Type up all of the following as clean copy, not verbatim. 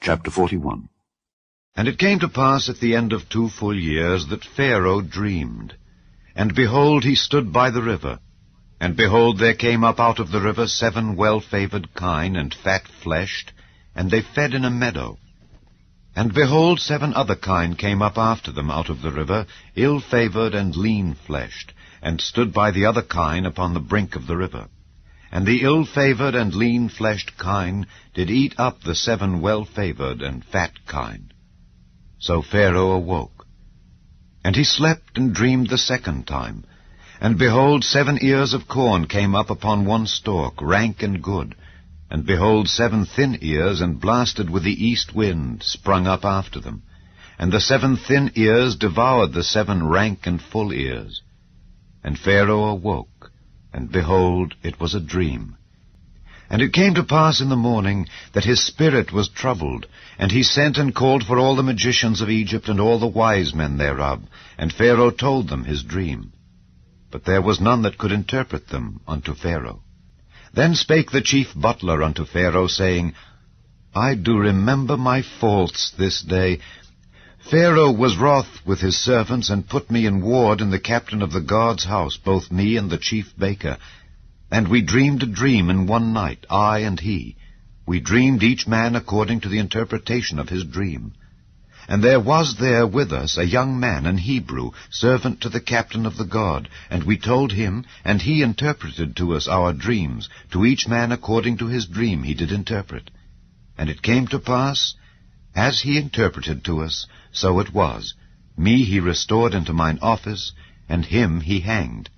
Chapter 41. And it came to pass at the end of 2 full years that Pharaoh dreamed. And behold, he stood by the river. And behold, there came up out of the river 7 well-favored kine and fat-fleshed, and they fed in a meadow. And behold, 7 other kine came up after them out of the river, ill-favored and lean-fleshed, and stood by the other kine upon the brink of the river. And the ill-favored and lean-fleshed kine did eat up the 7 well-favored and fat kine. So Pharaoh awoke. And he slept and dreamed the second time. And behold, 7 ears of corn came up upon one stalk, rank and good. And behold, 7 thin ears, and blasted with the east wind, sprung up after them. And the 7 thin ears devoured the 7 rank and full ears. And Pharaoh awoke, and behold, it was a dream. And it came to pass in the morning that his spirit was troubled, and he sent and called for all the magicians of Egypt and all the wise men thereof, and Pharaoh told them his dream. But there was none that could interpret them unto Pharaoh. Then spake the chief butler unto Pharaoh, saying, I do remember my faults this day. Pharaoh was wroth with his servants, and put me in ward in the captain of the guard's house, both me and the chief baker. And we dreamed a dream in one night, I and he. We dreamed each man according to the interpretation of his dream. And there was there with us a young man, an Hebrew, servant to the captain of the guard. And we told him, and he interpreted to us our dreams. To each man according to his dream he did interpret. And it came to pass, as he interpreted to us, so it was. Me he restored into mine office, and him he hanged.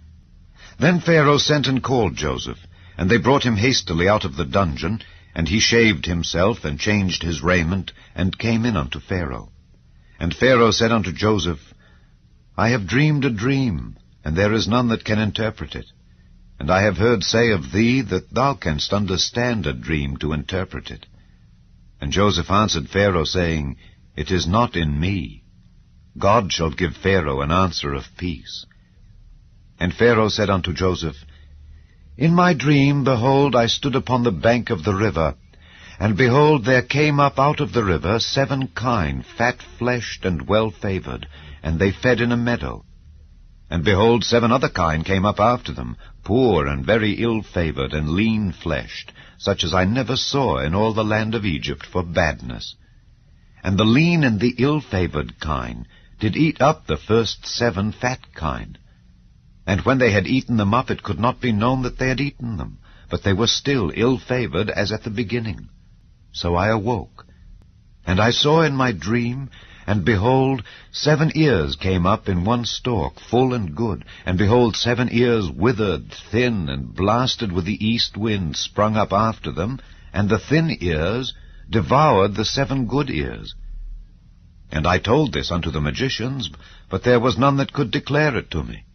Then Pharaoh sent and called Joseph, and they brought him hastily out of the dungeon, and he shaved himself, and changed his raiment, and came in unto Pharaoh. And Pharaoh said unto Joseph, I have dreamed a dream, and there is none that can interpret it. And I have heard say of thee that thou canst understand a dream to interpret it. And Joseph answered Pharaoh, saying, It is not in me. God shall give Pharaoh an answer of peace. And Pharaoh said unto Joseph, In my dream, behold, I stood upon the bank of the river, and behold, there came up out of the river 7 kine, fat-fleshed and well-favored, and they fed in a meadow. And behold, 7 other kine came up after them, poor and very ill-favored and lean-fleshed, such as I never saw in all the land of Egypt for badness. And the lean and the ill-favored kine did eat up the first 7 fat kine. And when they had eaten them up, it could not be known that they had eaten them, but they were still ill-favored as at the beginning. So I awoke, and I saw in my dream, and behold, 7 ears came up in one stalk, full and good, and behold, 7 ears withered, thin, and blasted with the east wind, sprung up after them, and the thin ears devoured the 7 good ears. And I told this unto the magicians, but there was none that could declare it to me.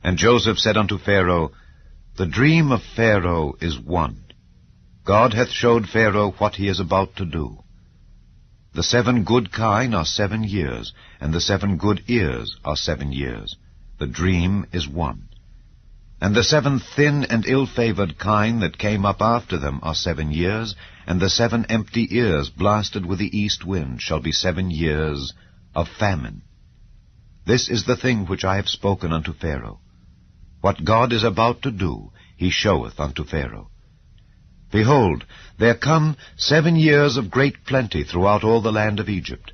And Joseph said unto Pharaoh, The dream of Pharaoh is one. God hath showed Pharaoh what he is about to do. The 7 good kine are 7 years, and the 7 good ears are 7 years. The dream is one. And the 7 thin and ill-favored kine that came up after them are 7 years, and the 7 empty ears blasted with the east wind shall be 7 years of famine. This is the thing which I have spoken unto Pharaoh. What God is about to do, he showeth unto Pharaoh. Behold, there come 7 years of great plenty throughout all the land of Egypt.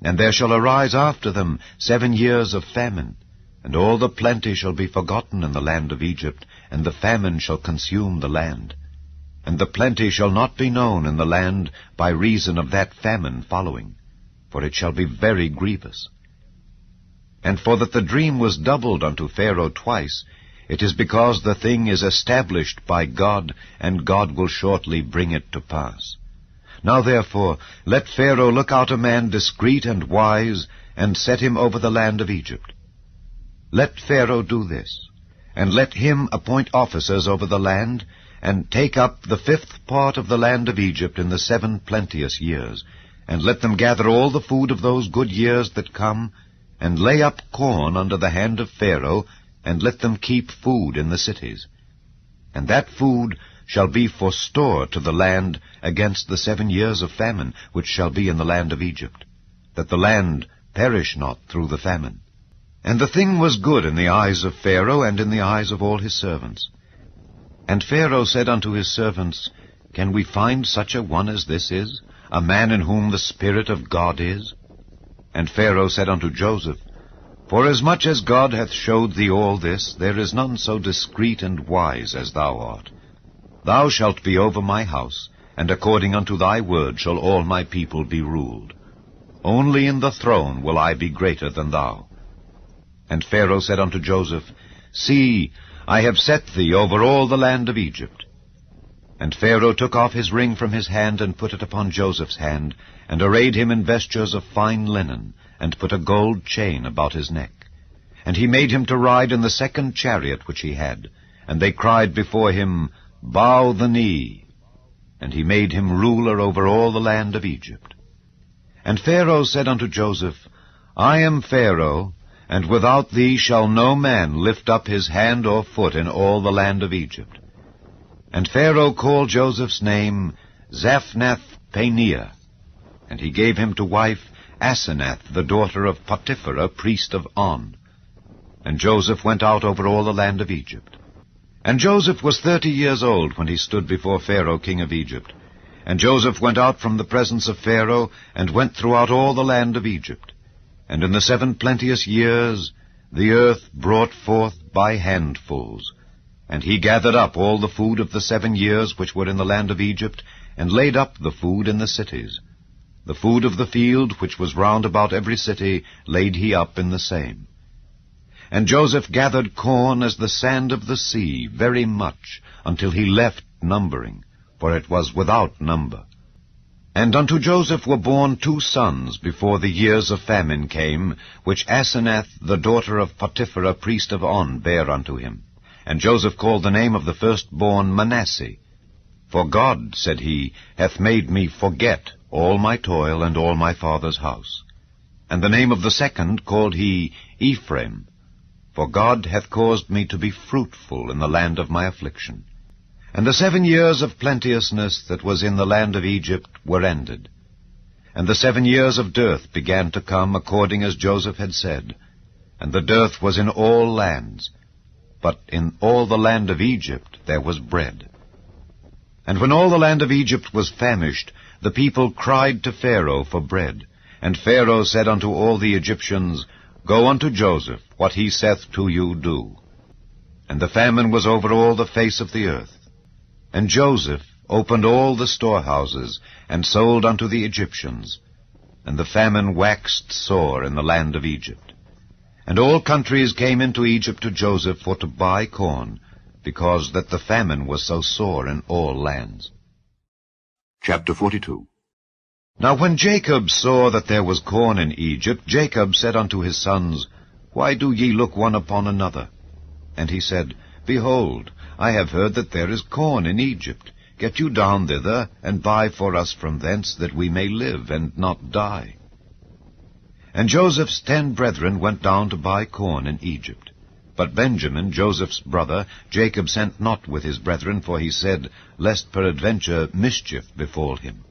And there shall arise after them 7 years of famine, and all the plenty shall be forgotten in the land of Egypt, and the famine shall consume the land. And the plenty shall not be known in the land by reason of that famine following, for it shall be very grievous. And for that the dream was doubled unto Pharaoh twice, it is because the thing is established by God, and God will shortly bring it to pass. Now therefore, let Pharaoh look out a man discreet and wise, and set him over the land of Egypt. Let Pharaoh do this, and let him appoint officers over the land, and take up the 5th part of the land of Egypt in the 7 plenteous years, and let them gather all the food of those good years that come, and lay up corn under the hand of Pharaoh, and let them keep food in the cities. And that food shall be for store to the land against the 7 years of famine which shall be in the land of Egypt, that the land perish not through the famine. And the thing was good in the eyes of Pharaoh and in the eyes of all his servants. And Pharaoh said unto his servants, Can we find such a one as this is, a man in whom the Spirit of God is? And Pharaoh said unto Joseph, Forasmuch as God hath showed thee all this, there is none so discreet and wise as thou art. Thou shalt be over my house, and according unto thy word shall all my people be ruled. Only in the throne will I be greater than thou. And Pharaoh said unto Joseph, See, I have set thee over all the land of Egypt. And Pharaoh took off his ring from his hand, and put it upon Joseph's hand, and arrayed him in vestures of fine linen, and put a gold chain about his neck. And he made him to ride in the second chariot which he had. And they cried before him, Bow the knee. And he made him ruler over all the land of Egypt. And Pharaoh said unto Joseph, I am Pharaoh, and without thee shall no man lift up his hand or foot in all the land of Egypt. And Pharaoh called Joseph's name Zaphnath-Paneah, and he gave him to wife Asenath, the daughter of Potiphera, priest of On. And Joseph went out over all the land of Egypt. And Joseph was 30 years old when he stood before Pharaoh king of Egypt. And Joseph went out from the presence of Pharaoh, and went throughout all the land of Egypt. And in the 7 plenteous years the earth brought forth by handfuls. And he gathered up all the food of the 7 years which were in the land of Egypt, and laid up the food in the cities. The food of the field, which was round about every city, laid he up in the same. And Joseph gathered corn as the sand of the sea, very much, until he left numbering, for it was without number. And unto Joseph were born 2 sons before the years of famine came, which Asenath, the daughter of Potiphera, priest of On, bare unto him. And Joseph called the name of the firstborn Manasseh. For God, said he, hath made me forget all my toil and all my father's house. And the name of the second called he Ephraim. For God hath caused me to be fruitful in the land of my affliction. And the 7 years of plenteousness that was in the land of Egypt were ended. And the 7 years of dearth began to come, according as Joseph had said. And the dearth was in all lands, but in all the land of Egypt there was bread. And when all the land of Egypt was famished, the people cried to Pharaoh for bread. And Pharaoh said unto all the Egyptians, Go unto Joseph, what he saith to you do. And the famine was over all the face of the earth. And Joseph opened all the storehouses, and sold unto the Egyptians. And the famine waxed sore in the land of Egypt. And all countries came into Egypt to Joseph for to buy corn, because that the famine was so sore in all lands. Chapter 42. Now when Jacob saw that there was corn in Egypt, Jacob said unto his sons, Why do ye look one upon another? And he said, Behold, I have heard that there is corn in Egypt. Get you down thither, and buy for us from thence, that we may live, and not die. And Joseph's 10 brethren went down to buy corn in Egypt. But Benjamin, Joseph's brother, Jacob sent not with his brethren, for he said, Lest peradventure mischief befall him.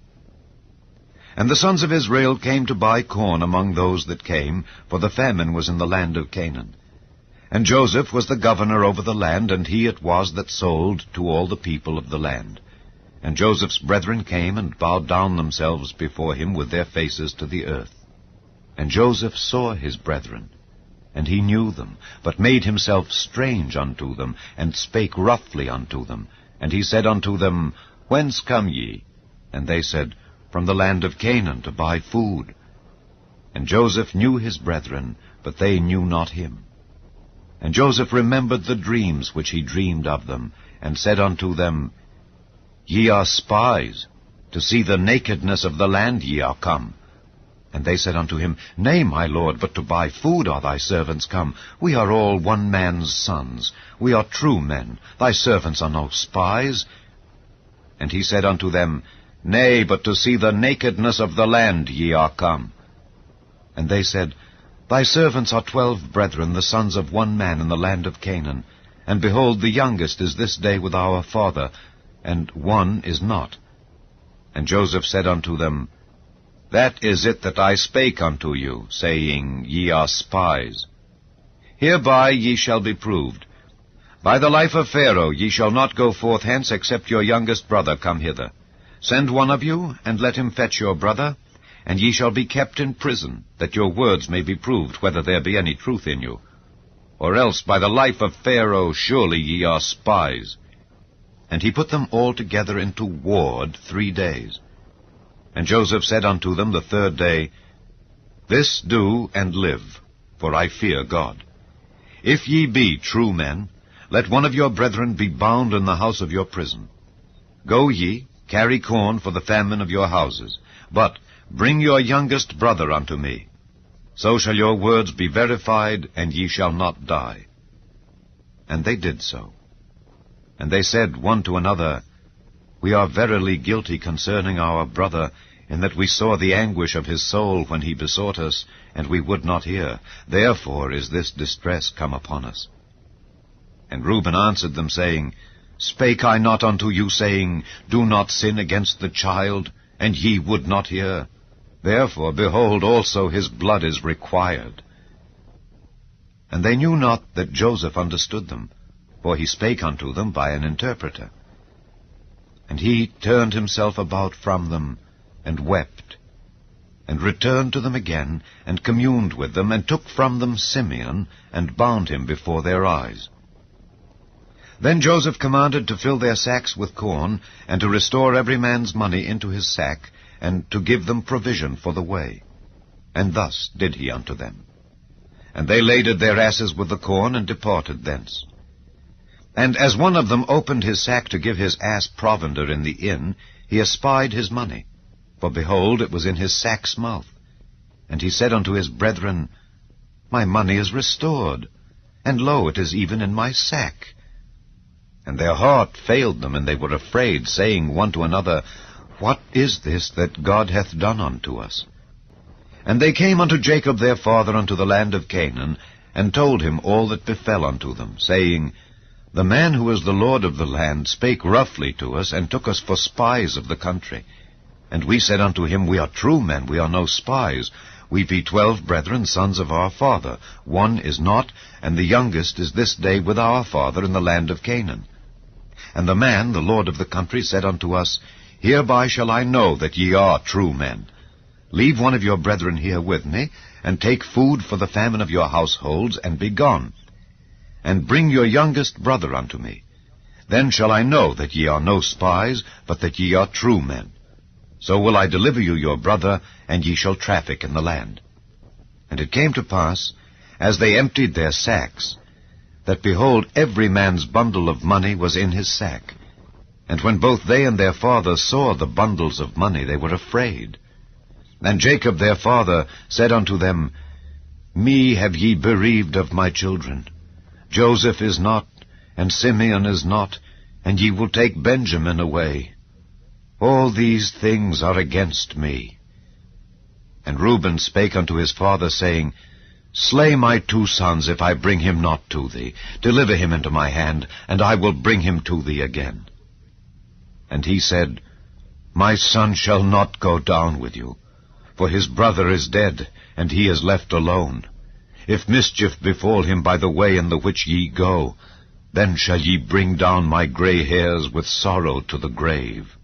And the sons of Israel came to buy corn among those that came, for the famine was in the land of Canaan. And Joseph was the governor over the land, and he it was that sold to all the people of the land. And Joseph's brethren came and bowed down themselves before him with their faces to the earth. And Joseph saw his brethren, and he knew them, but made himself strange unto them, and spake roughly unto them. And he said unto them, Whence come ye? And they said, From the land of Canaan, to buy food. And Joseph knew his brethren, but they knew not him. And Joseph remembered the dreams which he dreamed of them, and said unto them, Ye are spies, to see the nakedness of the land ye are come. And they said unto him, Nay, my lord, but to buy food are thy servants come. We are all one man's sons. We are true men. Thy servants are no spies. And he said unto them, Nay, but to see the nakedness of the land ye are come. And they said, Thy servants are 12 brethren, the sons of one man in the land of Canaan. And behold, the youngest is this day with our father. and one is not. And Joseph said unto them, That is it that I spake unto you, saying, Ye are spies. Hereby ye shall be proved. By the life of Pharaoh ye shall not go forth hence, except your youngest brother come hither. Send one of you, and let him fetch your brother, and ye shall be kept in prison, that your words may be proved, whether there be any truth in you. Or else, by the life of Pharaoh, surely ye are spies. And he put them all together into ward 3 days. And Joseph said unto them the 3rd day, This do and live, for I fear God. If ye be true men, let one of your brethren be bound in the house of your prison. Go ye, carry corn for the famine of your houses, but bring your youngest brother unto me. So shall your words be verified, and ye shall not die. And they did so. And they said one to another, We are verily guilty concerning our brother, in that we saw the anguish of his soul when he besought us, and we would not hear. Therefore is this distress come upon us. And Reuben answered them, saying, Spake I not unto you, saying, Do not sin against the child, and ye would not hear? Therefore, behold, also his blood is required. And they knew not that Joseph understood them, for he spake unto them by an interpreter. And he turned himself about from them, and wept, and returned to them again, and communed with them, and took from them Simeon, and bound him before their eyes. Then Joseph commanded to fill their sacks with corn, and to restore every man's money into his sack, and to give them provision for the way. And thus did he unto them. And they laded their asses with the corn, and departed thence. And as one of them opened his sack to give his ass provender in the inn, he espied his money. For behold, it was in his sack's mouth. And he said unto his brethren, My money is restored, and lo, it is even in my sack. And their heart failed them, and they were afraid, saying one to another, What is this that God hath done unto us? And they came unto Jacob their father unto the land of Canaan, and told him all that befell unto them, saying, The man who is the Lord of the land spake roughly to us, and took us for spies of the country. And we said unto him, We are true men, we are no spies. We be 12 brethren, sons of our father. One is not, and the youngest is this day with our father in the land of Canaan. And the man, the lord of the country, said unto us, Hereby shall I know that ye are true men. Leave one of your brethren here with me, and take food for the famine of your households, and be gone. And bring your youngest brother unto me. Then shall I know that ye are no spies, but that ye are true men. So will I deliver you your brother, and ye shall traffic in the land. And it came to pass, as they emptied their sacks, that, behold, every man's bundle of money was in his sack. And when both they and their father saw the bundles of money, they were afraid. And Jacob their father said unto them, Me have ye bereaved of my children. Joseph is not, and Simeon is not, and ye will take Benjamin away. All these things are against me. And Reuben spake unto his father, saying, Slay my 2 sons, if I bring him not to thee. Deliver him into my hand, and I will bring him to thee again. And he said, My son shall not go down with you, for his brother is dead, and he is left alone. If mischief befall him by the way in the which ye go, then shall ye bring down my gray hairs with sorrow to the grave.